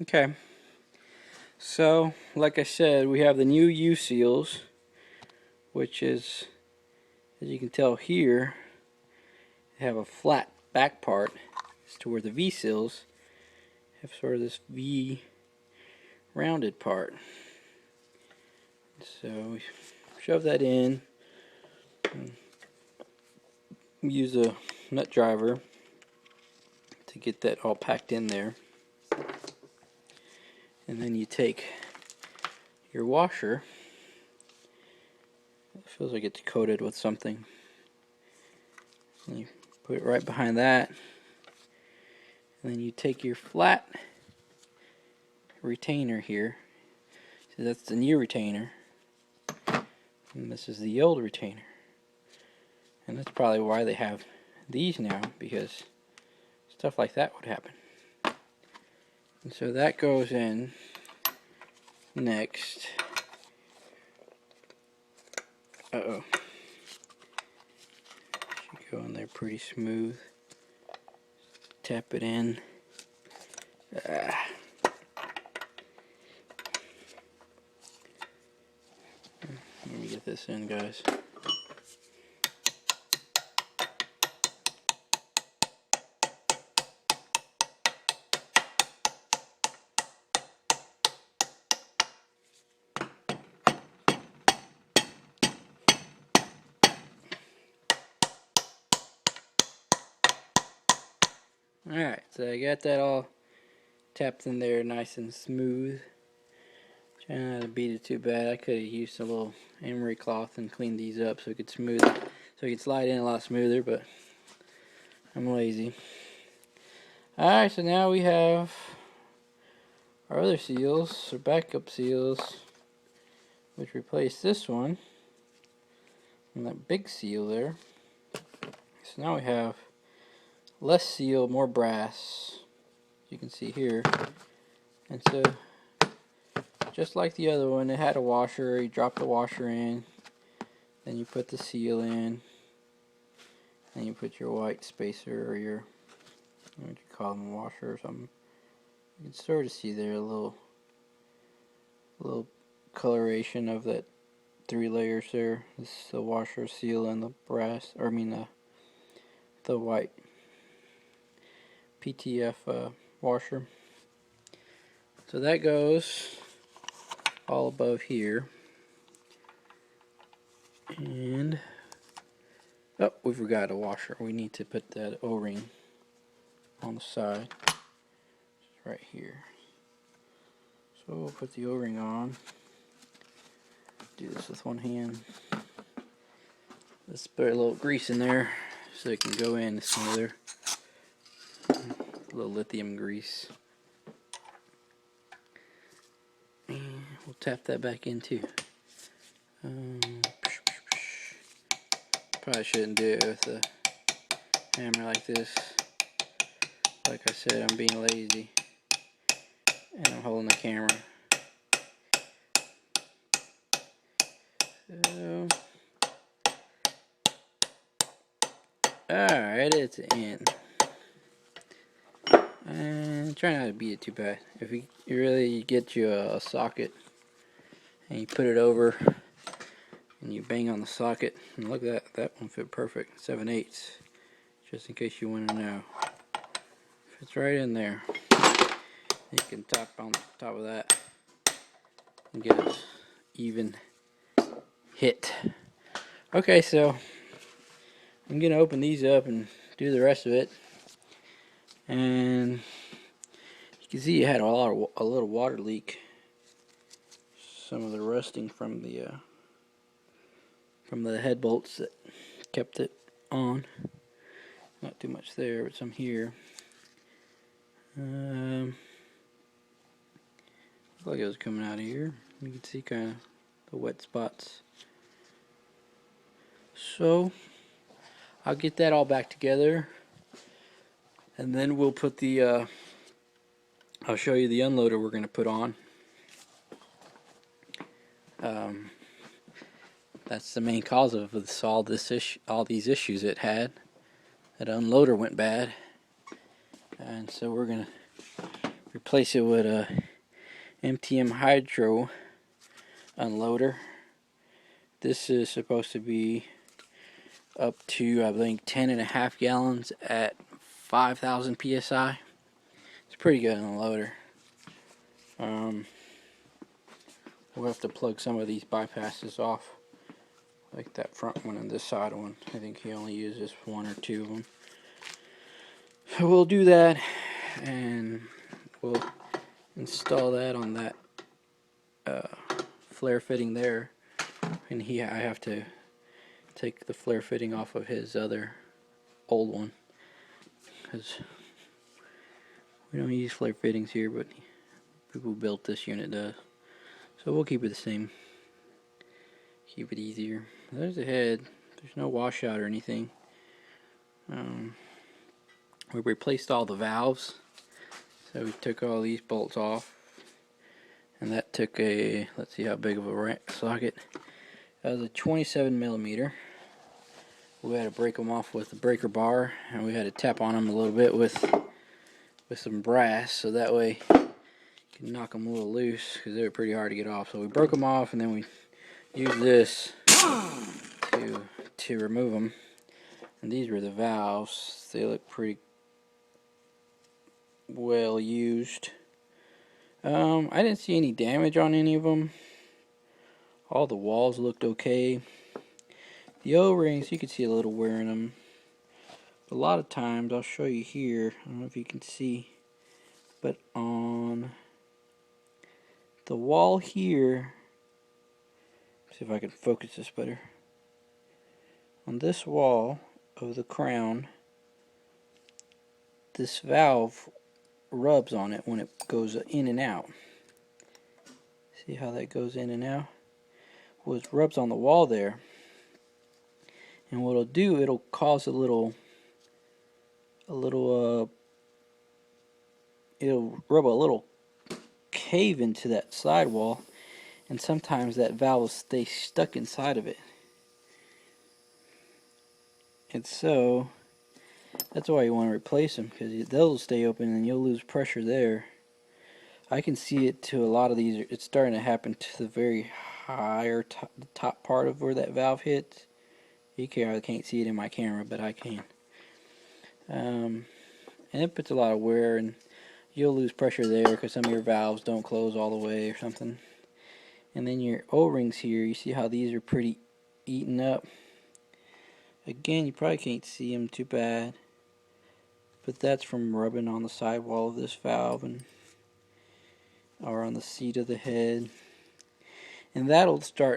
Okay, so like I said, we have the new U seals, which is, as you can tell here, they have a flat back part as to where the V seals have sort of this V rounded part. So we shove that in, use a nut driver to get that all packed in there, and then you take your washer. It feels like it's coated with something, and you put it right behind that, and then you take your flat retainer here. So that's the new retainer, and this is the old retainer, and that's probably why they have these now, because stuff like that would happen. And so that goes in next. Uh-oh. Should go in there pretty smooth. Tap it in. Let me get this in, guys. Alright, so I got that all tapped in there nice and smooth. Trying not to beat it too bad. I could have used a little emery cloth and cleaned these up so it could smooth it, so it could slide in a lot smoother, but I'm lazy. Alright, so now we have our other seals, or backup seals, which replace this one and that big seal there. So now we have less seal, more brass, as you can see here. And so, just like the other one, it had a washer. You drop the washer in, then you put the seal in, and you put your white spacer, or your, what would you call them, washer or something. You can sort of see there a little coloration of that 3 layers there. This is the washer, seal, and the brass, or I mean the white PTF washer. So that goes all above here. And oh, we forgot a washer. We need to put that O-ring on the side, right here. So we'll put the O-ring on. Do this with one hand. Let's put a little grease in there so it can go in smoother. A little lithium grease. And we'll tap that back in too. Probably shouldn't do it with a hammer like this. Like I said, I'm being lazy. And I'm holding the camera. So, alright, it's in. And try not to beat it too bad. If you really get you a socket and you put it over and you bang on the socket, and look at that, that one fit perfect, 7/8, just in case you want to know. Fits right in there. You can tap on top of that and get an even hit. Okay, so I'm gonna open these up and do the rest of it. And you can see you had a little water leak. Some of the rusting from the head bolts that kept it on. Not too much there, but some here. Looked like it was coming out of here. You can see kind of the wet spots. So I'll get that all back together, and then we'll put the I'll show you the unloader we're going to put on. That's the main cause of this, all these issues it had. That unloader went bad, and so we're gonna replace it with a MTM Hydro unloader. This is supposed to be up to, I think, 10.5 gallons at 5,000 psi. It's pretty good unloader. We'll have to plug some of these bypasses off, like that front one and this side one. I think he only uses 1 or 2 of them. So we'll do that, and we'll install that on that flare fitting there. And I have to take the flare fitting off of his other old one, because we don't use flare fittings here, but people who built this unit does. So we'll keep it the same. Keep it easier. There's the head. There's no washout or anything. We replaced all the valves. So we took all these bolts off. And that took a, let's see how big of a socket. That was a 27 millimeter. We had to break them off with the breaker bar, and we had to tap on them a little bit with some brass, so that way you can knock them a little loose, because they were pretty hard to get off. So we broke them off, and then we used this to remove them. And these were the valves. They look pretty well used. I didn't see any damage on any of them. All the walls looked okay. The O-rings, you can see a little wear in them. A lot of times, I'll show you here, I don't know if you can see, but on the wall here, see if I can focus this better. On this wall of the crown, this valve rubs on it when it goes in and out. See how that goes in and out? Well, it rubs on the wall there, and what it'll do, it'll cause it'll rub a little cave into that sidewall, and sometimes that valve will stay stuck inside of it. And so that's why you want to replace them, because they'll stay open and you'll lose pressure there. I can see it to a lot of these. It's starting to happen to the very higher the top part of where that valve hits. I can't see it in my camera, but I can. And it puts a lot of wear, and you'll lose pressure there because some of your valves don't close all the way or something. And then your O-rings here, you see how these are pretty eaten up. Again, you probably can't see them too bad, but that's from rubbing on the sidewall of this valve or on the seat of the head. And that'll start